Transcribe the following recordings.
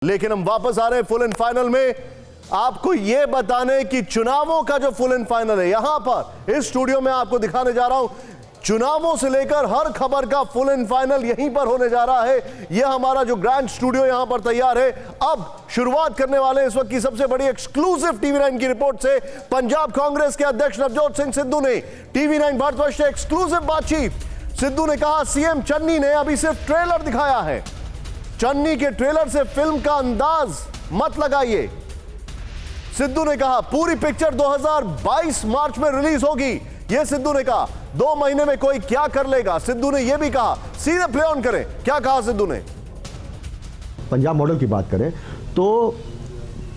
लेकिन हम वापस आ रहे हैं फुल एंड फाइनल में आपको यह बताने कि चुनावों का जो फुल एंड फाइनल है यहां पर इस स्टूडियो में आपको दिखाने जा रहा हूं। चुनावों से लेकर हर खबर का फुल एंड फाइनल यहीं पर होने जा रहा है। यह हमारा जो ग्रैंड स्टूडियो यहां पर तैयार है। अब शुरुआत करने वाले इस वक्त की सबसे बड़ी एक्सक्लूसिव टीवी9 की रिपोर्ट से। पंजाब कांग्रेस के अध्यक्ष नवजोत सिंह सिद्धू ने टीवी9 भारतवर्ष से एक्सक्लूसिव बातचीत। सिद्धू ने कहा सीएम चन्नी ने अभी सिर्फ ट्रेलर दिखाया है, चन्नी के ट्रेलर से फिल्म का अंदाज मत लगाइए। सिद्धू ने कहा पूरी पिक्चर 2022 मार्च में रिलीज होगी। यह सिद्धू ने कहा 2 महीने में कोई क्या कर लेगा। सिद्धू ने यह भी कहा, सीधे प्ले ऑन करें, क्या कहा सिद्धू ने। पंजाब मॉडल की बात करें तो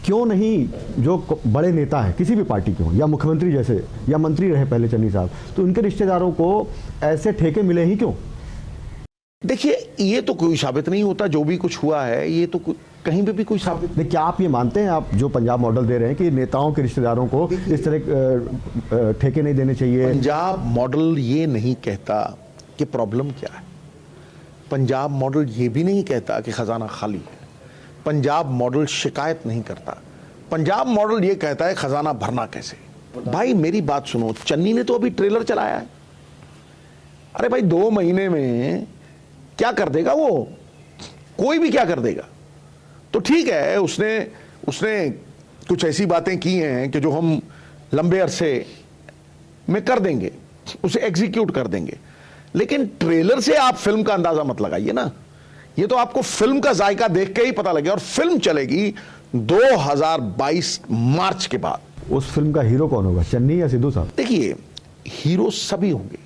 क्यों नहीं जो बड़े नेता हैं किसी भी पार्टी के हों या मुख्यमंत्री जैसे या मंत्री रहे पहले चन्नी साहब, तो उनके रिश्तेदारों को ऐसे ठेके मिले ही क्यों। देखिए ये तो कोई साबित नहीं होता, जो भी कुछ हुआ है ये तो कहीं पे भी कोई साबित नहीं। क्या आप ये मानते हैं, आप जो पंजाब मॉडल दे रहे हैं, कि नेताओं के रिश्तेदारों को इस तरह ठेके नहीं देने चाहिए। पंजाब मॉडल ये नहीं कहता कि प्रॉब्लम क्या है, पंजाब मॉडल ये भी नहीं कहता कि खजाना खाली है, पंजाब मॉडल शिकायत नहीं करता, पंजाब मॉडल ये कहता है खजाना भरना कैसे। भाई मेरी बात सुनो, चन्नी ने तो अभी ट्रेलर चलाया है। अरे भाई 2 महीने में क्या कर देगा वो, कोई भी क्या कर देगा। तो ठीक है, उसने कुछ ऐसी बातें की हैं कि जो हम लंबे अरसे में कर देंगे, उसे एग्जीक्यूट कर देंगे, लेकिन ट्रेलर से आप फिल्म का अंदाजा मत लगाइए ना। ये तो आपको फिल्म का जायका देख के ही पता लगेगा। और फिल्म चलेगी 2022 मार्च के बाद। उस फिल्म का हीरो कौन होगा, चन्नी या सिद्धू साहब। देखिए हीरो सभी होंगे,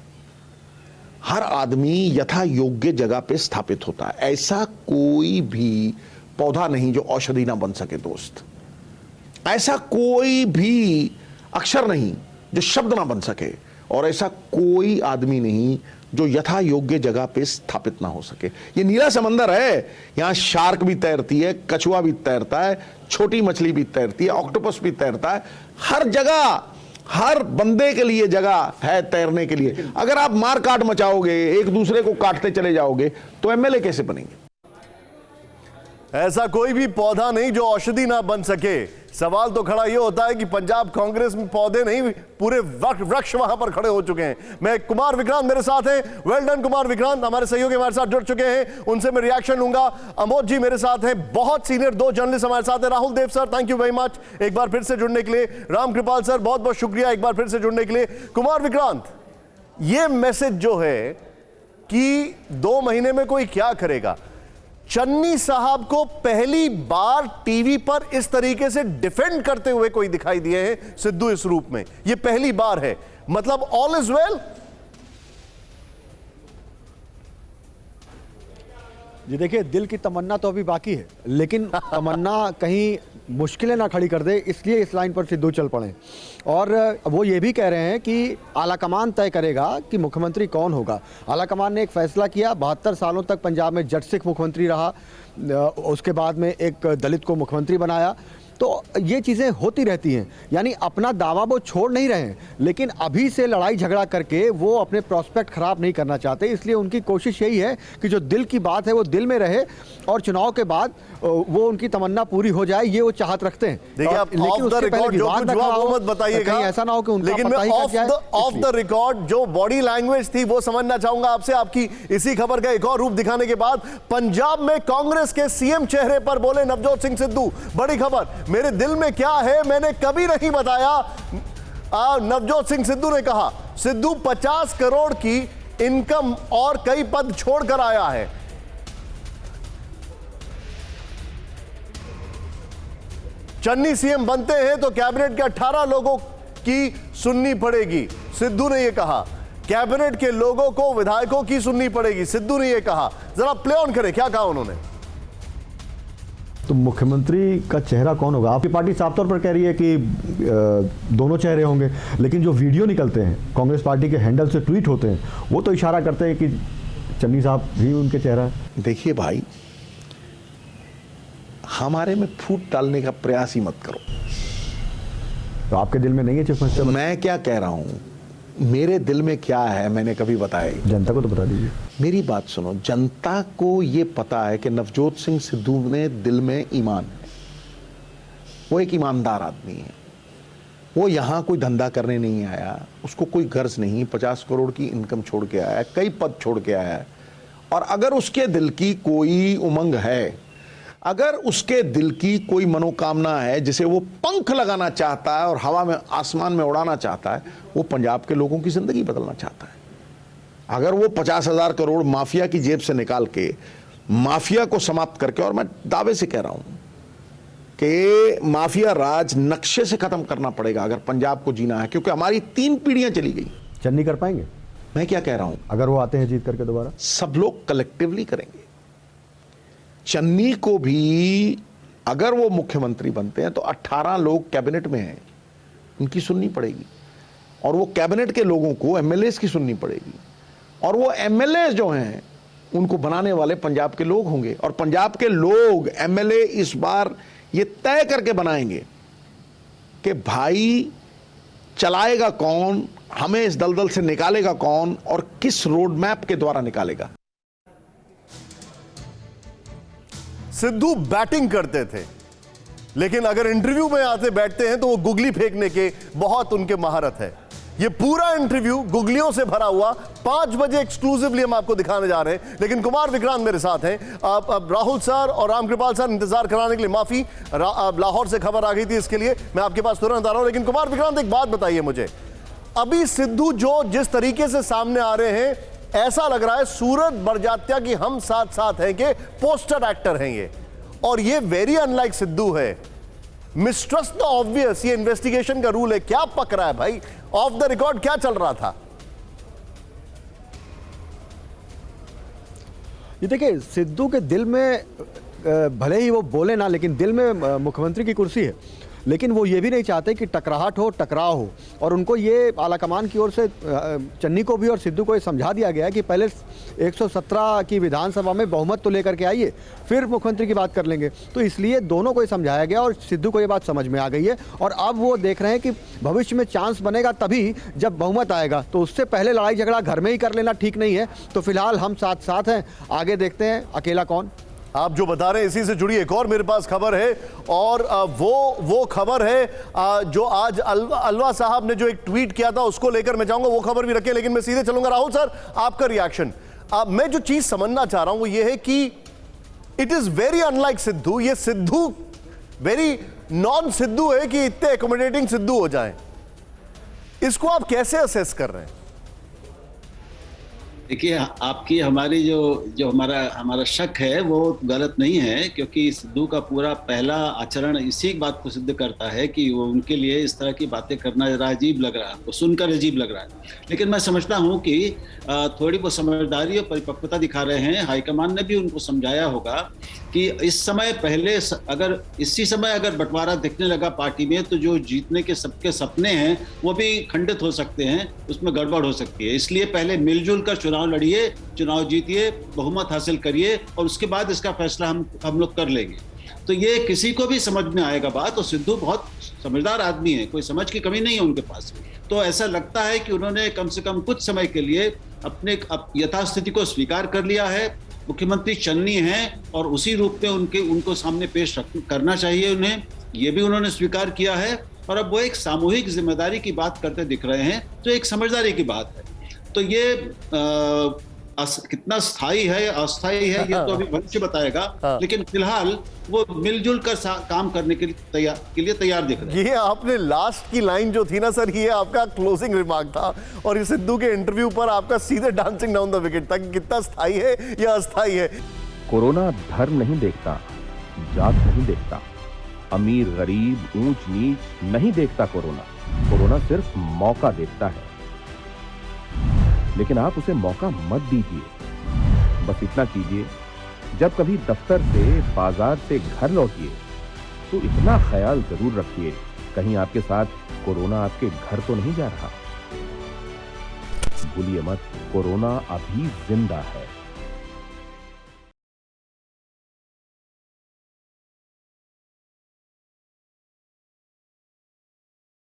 हर आदमी यथा योग्य जगह पे स्थापित होता है। ऐसा कोई भी पौधा नहीं जो औषधि ना बन सके दोस्त, ऐसा कोई भी अक्षर नहीं जो शब्द ना बन सके, और ऐसा कोई आदमी नहीं जो यथा योग्य जगह पे स्थापित ना हो सके। ये नीला समंदर है, यहां शार्क भी तैरती है, कछुआ भी तैरता है, छोटी मछली भी तैरती है, ऑक्टोपस भी तैरता है। हर जगह हर बंदे के लिए जगह है तैरने के लिए। अगर आप मार काट मचाओगे, एक दूसरे को काटते चले जाओगे, तो एमएलए कैसे बनेंगे। ऐसा कोई भी पौधा नहीं जो औषधि ना बन सके। सवाल तो खड़ा यह होता है कि पंजाब कांग्रेस में पौधे नहीं, पूरे वृक्ष वहां पर खड़े हो चुके हैं। मैं कुमार विक्रांत मेरे साथ हैं, वेल डन कुमार विक्रांत, हमारे सहयोगी हमारे साथ जुड़ चुके हैं, उनसे मैं रिएक्शन लूंगा। अमोद जी मेरे साथ हैं, बहुत सीनियर 2 जर्नलिस्ट हमारे साथ हैं। Rahul Dev sir, thank you very much एक बार फिर से जुड़ने के लिए। राम कृपाल सर, बहुत बहुत शुक्रिया एक बार फिर से जुड़ने के लिए। कुमार विक्रांत, यह मैसेज जो है कि 2 महीने में कोई क्या करेगा, चन्नी साहब को पहली बार टीवी पर इस तरीके से डिफेंड करते हुए कोई दिखाई दिए हैं सिद्धू इस रूप में, यह पहली बार है। मतलब ऑल इज वेल। जी देखिए, दिल की तमन्ना तो अभी बाकी है, लेकिन तमन्ना कहीं मुश्किलें ना खड़ी कर दे, इसलिए इस लाइन पर सिद्धू चल पड़े। और वो ये भी कह रहे हैं कि आलाकमान तय करेगा कि मुख्यमंत्री कौन होगा। आलाकमान ने एक फैसला किया, 72 सालों तक पंजाब में जट सिख मुख्यमंत्री रहा, उसके बाद में एक दलित को मुख्यमंत्री बनाया। तो ये चीज़ें होती रहती हैं, यानी अपना दावा वो छोड़ नहीं रहे हैं, लेकिन अभी से लड़ाई झगड़ा करके वो अपने प्रॉस्पेक्ट खराब नहीं करना चाहते। इसलिए उनकी कोशिश यही है कि जो दिल की बात है वो दिल में रहे, और चुनाव के बाद वो उनकी तमन्ना पूरी हो जाए, ये वो चाहत रखते हैं। देखिए आप ऑफ द रिकॉर्ड जो कुछ हुआ वो मत बताइएगा, ऐसा ना हो कि उनका लेकिन मैं ऑफ द रिकॉर्ड जो बॉडी लैंग्वेज थी वो समझना चाहूंगा आपसे। आपकी इसी खबर का एक और रूप दिखाने के बाद पंजाब में कांग्रेस के सीएम चेहरे पर बोले नवजोत सिंह सिद्धू। बड़ी खबर, मेरे दिल में क्या है मैंने कभी नहीं बताया, नवजोत सिंह सिद्धू ने कहा। सिद्धू 50 करोड़ की इनकम और कई पद छोड़कर आया है। चन्नी सीएम बनते हैं तो कैबिनेट के 18 लोगों की सुननी पड़ेगी, सिद्धू ने यह कहा। कैबिनेट के लोगों को, विधायकों की सुननी पड़ेगी, सिद्धू ने यह कहा। जरा प्ले ऑन करें, क्या कहा उन्होंने। तो मुख्यमंत्री का चेहरा कौन होगा। आपकी पार्टी साफ तौर पर कह रही है कि दोनों चेहरे होंगे, लेकिन जो वीडियो निकलते हैं कांग्रेस पार्टी के हैंडल से ट्वीट होते हैं, वो तो इशारा करते हैं कि चन्नी साहब भी उनके चेहरा है। देखिए भाई, हमारे में फूट डालने का प्रयास ही मत करो। तो आपके दिल में नहीं है चीफ मिनिस्टर। मैं क्या कह रहा हूं, मेरे दिल में क्या है मैंने कभी बताया। जनता को तो बता दीजिए। मेरी बात सुनो, जनता को ये पता है कि नवजोत सिंह सिद्धू ने दिल में ईमान है, वो एक ईमानदार आदमी है, वो यहाँ कोई धंधा करने नहीं आया, उसको कोई गर्ज नहीं, 50 करोड़ की इनकम छोड़ के आया है, कई पद छोड़ के आया है। और अगर उसके दिल की कोई उमंग है, अगर उसके दिल की कोई मनोकामना है जिसे वो पंख लगाना चाहता है और हवा में आसमान में उड़ाना चाहता है, वो पंजाब के लोगों की जिंदगी बदलना चाहता है। अगर वो 50,000 करोड़ माफिया की जेब से निकाल के माफिया को समाप्त करके, और मैं दावे से कह रहा हूं कि माफिया राज नक्शे से खत्म करना पड़ेगा अगर पंजाब को जीना है, क्योंकि हमारी 3 पीढ़ियां चली गई। चन्नी कर पाएंगे? मैं क्या कह रहा हूं, अगर वो आते हैं जीत करके दोबारा, सब लोग कलेक्टिवली करेंगे। चन्नी को भी अगर वो मुख्यमंत्री बनते हैं तो 18 लोग कैबिनेट में हैं, उनकी सुननी पड़ेगी, और वो कैबिनेट के लोगों को एमएलएस की सुननी पड़ेगी, और वो एमएलए जो हैं उनको बनाने वाले पंजाब के लोग होंगे, और पंजाब के लोग एमएलए इस बार ये तय करके बनाएंगे कि भाई चलाएगा कौन, हमें इस दलदल से निकालेगा कौन, और किस रोड मैप के द्वारा निकालेगा। सिद्धू बैटिंग करते थे, लेकिन अगर इंटरव्यू में आते बैठते हैं तो वो गुगली फेंकने के बहुत उनके महारत है। ये पूरा इंटरव्यू गुगलियों से भरा हुआ 5 बजे एक्सक्लूसिवली हम आपको दिखाने जा रहे हैं, लेकिन कुमार विक्रांत मेरे साथ हैं। अब राहुल सर और रामकृपाल सर, इंतजार कराने के लिए माफी, लाहौर से खबर आ गई थी, इसके लिए मैं आपके पास तुरंत आ रहा हूं। लेकिन कुमार विक्रांत, एक बात बताइए मुझे, अभी सिद्धू जो जिस तरीके से सामने आ रहे हैं, ऐसा लग रहा है सूरत बड़जात्या की हम साथ साथ हैं कि पोस्टर एक्टर हैं ये, और ये वेरी अनलाइक सिद्धू है। मिसट्रस्ट द ऑब्वियस, ये इन्वेस्टिगेशन का रूल है। क्या पक रहा है भाई, ऑफ द रिकॉर्ड क्या चल रहा था? ये देखिए, सिद्धू के दिल में भले ही वो बोले ना, लेकिन दिल में मुख्यमंत्री की कुर्सी है, लेकिन वो ये भी नहीं चाहते कि टकराहट हो, टकराव हो। और उनको ये आलाकमान की ओर से चन्नी को भी और सिद्धू को ये समझा दिया गया है कि पहले 117 की विधानसभा में बहुमत तो लेकर के आइए, फिर मुख्यमंत्री की बात कर लेंगे। तो इसलिए दोनों को ये समझाया गया और सिद्धू को ये बात समझ में आ गई है, और अब वो देख रहे हैं कि भविष्य में चांस बनेगा तभी जब बहुमत आएगा, तो उससे पहले लड़ाई झगड़ा घर में ही कर लेना ठीक नहीं है। तो फिलहाल हम साथ साथ हैं, आगे देखते हैं अकेला कौन। आप जो बता रहे हैं इसी से जुड़ी एक और मेरे पास खबर है, और वो खबर है जो आज अलवा साहब ने जो एक ट्वीट किया था उसको लेकर मैं चाहूंगा वो खबर भी रखें, लेकिन मैं सीधे चलूंगा। राहुल सर, आपका रिएक्शन। मैं जो चीज समझना चाह रहा हूं वो ये है कि it is very unlike Sidhu, ये सिद्धू वेरी नॉन सिद्धू है कि इतने एकोमोडेटिंग सिद्धू हो जाए। इसको आप कैसे असेस कर रहे हैं? देखिए, आपकी हमारी जो हमारा शक है वो गलत नहीं है, क्योंकि सिद्धू का पूरा पहला आचरण इसी बात को सिद्ध करता है कि वो उनके लिए इस तरह की बातें करना जरा अजीब लग रहा है, वो सुनकर अजीब लग रहा है। लेकिन मैं समझता हूँ कि थोड़ी वो समझदारी और परिपक्वता दिखा रहे हैं। हाईकमान ने भी उनको समझाया होगा कि इस समय पहले इसी समय अगर बंटवारा दिखने लगा पार्टी में, तो जो जीतने के सबके सपने हैं वो भी खंडित हो सकते हैं, उसमें गड़बड़ हो सकती है। इसलिए पहले मिलजुल कर चुनाव लड़िए, चुनाव जीतिए, बहुमत हासिल करिए, और उसके बाद इसका फैसला हम लोग कर लेंगे। तो ये किसी को भी समझ में आएगा बात। और सिद्धू बहुत समझदार आदमी है, कोई समझ की कमी नहीं है उनके पास। तो ऐसा लगता है कि उन्होंने कम से कम कुछ समय के लिए अपने यथास्थिति को स्वीकार कर लिया है। मुख्यमंत्री चन्नी हैं और उसी रूप में उनको सामने पेश करना चाहिए उन्हें, ये भी उन्होंने स्वीकार किया है। और अब वो एक सामूहिक जिम्मेदारी की बात करते दिख रहे हैं, तो एक समझदारी की बात है। तो ये कितना स्थायी है अस्थायी है ये तो अभी भविष्य बताएगा, लेकिन फिलहाल वो मिलजुल कर काम करने के लिए तैयार दिख रहे हैं। ये आपने लास्ट की लाइन जो थी ना सर, ये आपका क्लोजिंग रिमार्क था, और ये सिद्धू के इंटरव्यू पर आपका सीधे डांसिंग डाउन द विकेट था कि कितना स्थायी है या अस्थायी है। कोरोना धर्म नहीं देखता, जात नहीं देखता, अमीर गरीब ऊंच नीच नहीं देखता। कोरोना सिर्फ मौका देखता है, लेकिन आप उसे मौका मत दीजिए। बस इतना कीजिए, जब कभी दफ्तर से बाजार से घर लौटिए तो इतना ख्याल जरूर रखिए कहीं आपके साथ कोरोना आपके घर तो नहीं जा रहा। भूलिए मत, कोरोना अभी जिंदा है।